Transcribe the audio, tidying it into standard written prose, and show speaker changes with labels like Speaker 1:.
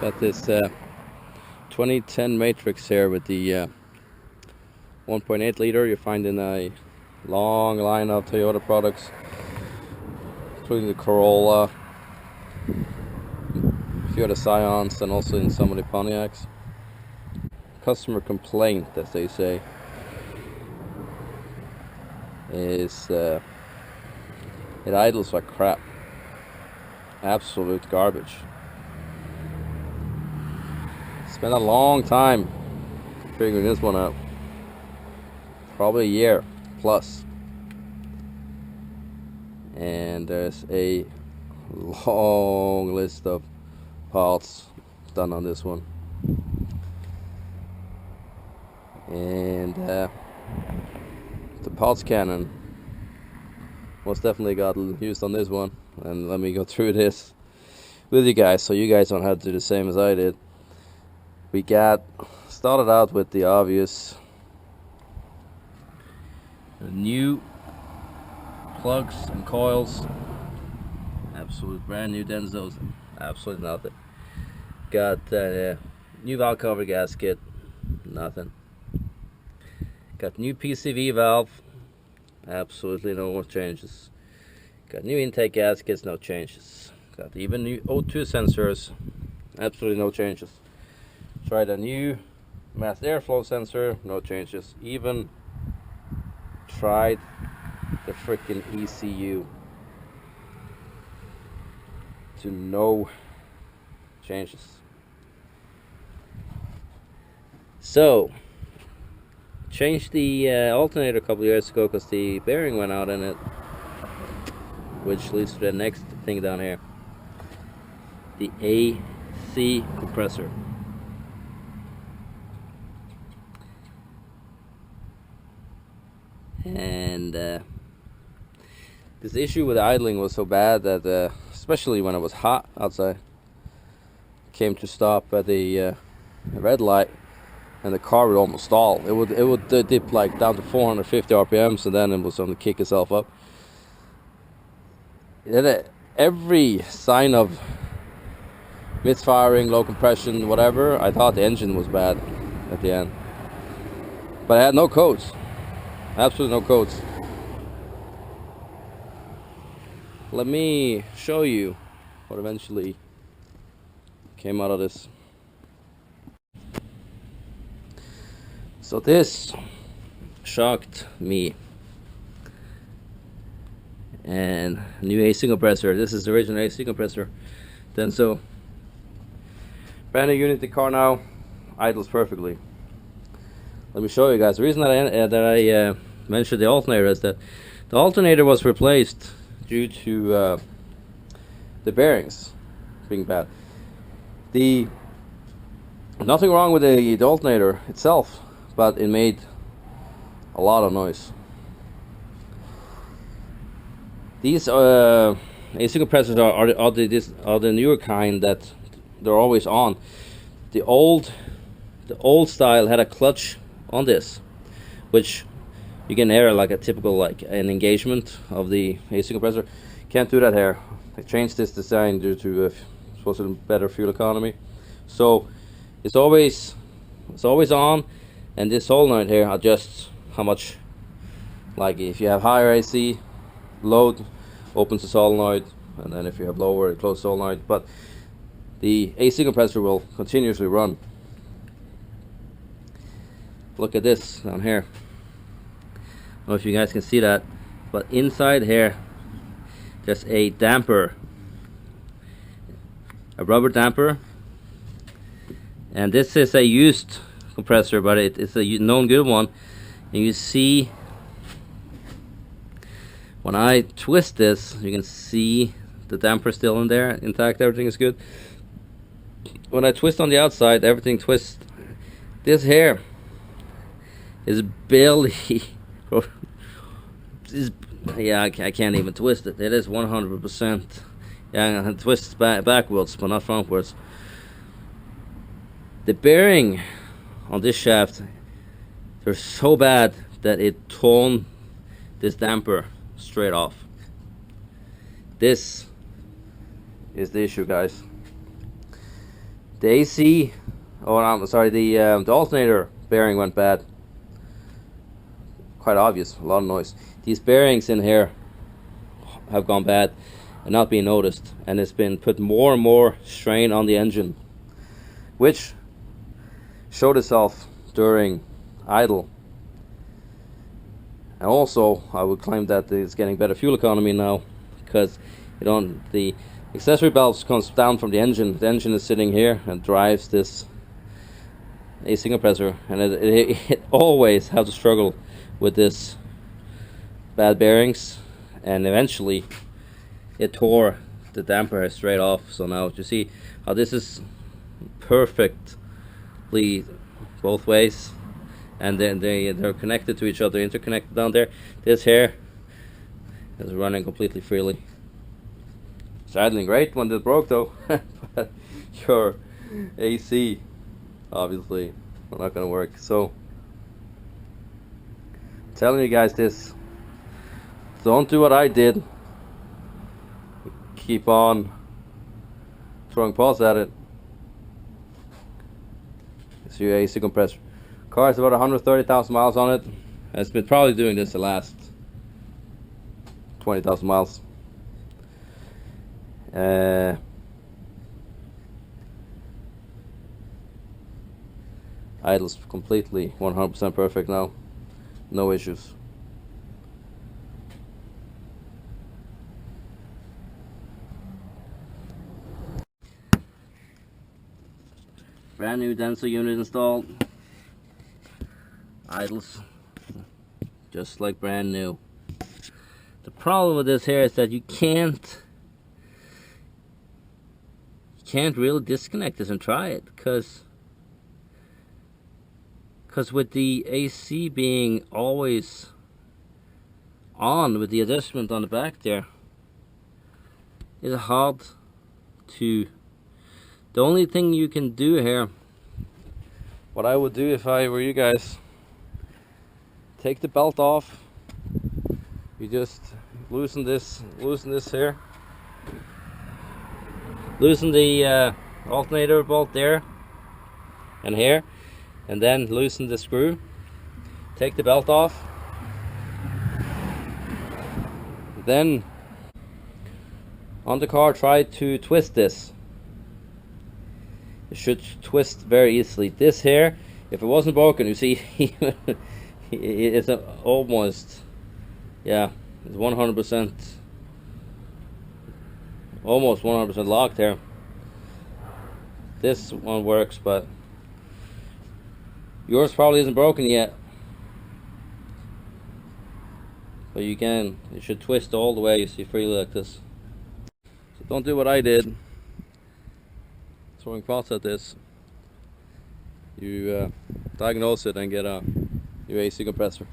Speaker 1: Got this 2010 Matrix here with the 1.8 liter. You find in a long line of Toyota products, including the Corolla, a few of the Scions, and also in some of the Pontiacs. Customer complaint, as they say, is it idles like crap. Absolute garbage. Spent a long time figuring this one out. Probably a year plus. And there's a long list of parts done on this one. And the parts cannon was definitely got used on this one. And let me go through this with you guys so you guys don't have to do the same as I did. We started out with the obvious new plugs and coils, absolute brand new Denzos, absolutely nothing. Got new valve cover gasket, nothing. Got new PCV valve, absolutely no more changes. Got new intake gaskets, no changes. Got even new O2 sensors, absolutely no changes. Tried a new mass airflow sensor, no changes. Even tried the freaking ECU, to no changes. So changed the alternator a couple of years ago because the bearing went out in it, which leads to the next thing down here, the AC compressor. And this issue with idling was so bad that especially when it was hot outside, came to stop at the red light and the car would almost stall. It would dip like down to 450 RPMs, and then it was going to kick itself up. It had every sign of misfiring, low compression, whatever. I thought the engine was bad at the end, but it had no codes. Absolutely no codes. Let me show you what eventually came out of this. So this shocked me. And new AC compressor. This is the original AC compressor. Then so brand new unit in the car now, idles perfectly. Let me show you guys. The reason that I mentioned the alternator is that the alternator was replaced due to the bearings being bad. Nothing wrong with the alternator itself, but it made a lot of noise. These AC compressors are the newer kind that they're always on. The old style had a clutch on this, which you can air like a typical, like an engagement of the AC compressor. Can't do that here. They changed this design due to supposedly better fuel economy. So it's always on, and this solenoid here adjusts how much. Like if you have higher AC load, opens the solenoid, and then if you have lower, it closes the solenoid. But the AC compressor will continuously run. Look at this down here. I don't know if you guys can see that, but inside here there's a damper, a rubber damper, and this is a used compressor, but it's a known good one. And you see when I twist this, you can see the damper still in there intact. Everything is good. When I twist on the outside, everything twists. This here is barely yeah, I can't even twist it. It is 100%. Yeah, it twists backwards, but not frontwards. The bearing on this shaft, they're so bad that it torn this damper straight off. This is the issue, guys. The AC, oh I'm sorry, the alternator bearing went bad. Quite obvious, a lot of noise. These bearings in here have gone bad and not being noticed, and it's been put more and more strain on the engine, which showed itself during idle. And also I would claim that it's getting better fuel economy now, because the accessory valve comes down from the engine. The engine is sitting here and drives this AC compressor, and it always has to struggle with this bad bearings, and eventually it tore the damper straight off. So now you see how this is perfectly both ways, and then they're connected to each other, interconnected down there. This here is running completely freely. It's idling great when it broke though. But your AC obviously not gonna work. So I'm telling you guys this, don't do what I did. Keep on throwing paws at it. It's your AC compressor. Car has about 130,000 miles on it. It's been probably doing this the last 20,000 miles. Idle's completely 100% perfect now. No issues. Brand new Denso unit installed. Idles just like brand new. The problem with this here is that you can't really disconnect this and try it, because with the AC being always on with the adjustment on the back there, it's hard to. The only thing you can do here, what I would do if I were you guys, take the belt off. You just loosen this here. Loosen the alternator bolt there and here, and then loosen the screw. Take the belt off. Then on the car, try to twist this. It should twist very easily. This here, if it wasn't broken, you see, it's almost, yeah, it's 100%, almost 100% locked here. This one works, but yours probably isn't broken yet. But you should twist all the way, you see, freely like this. So don't do what I did, throwing pots at this. You diagnose it and get a new AC compressor.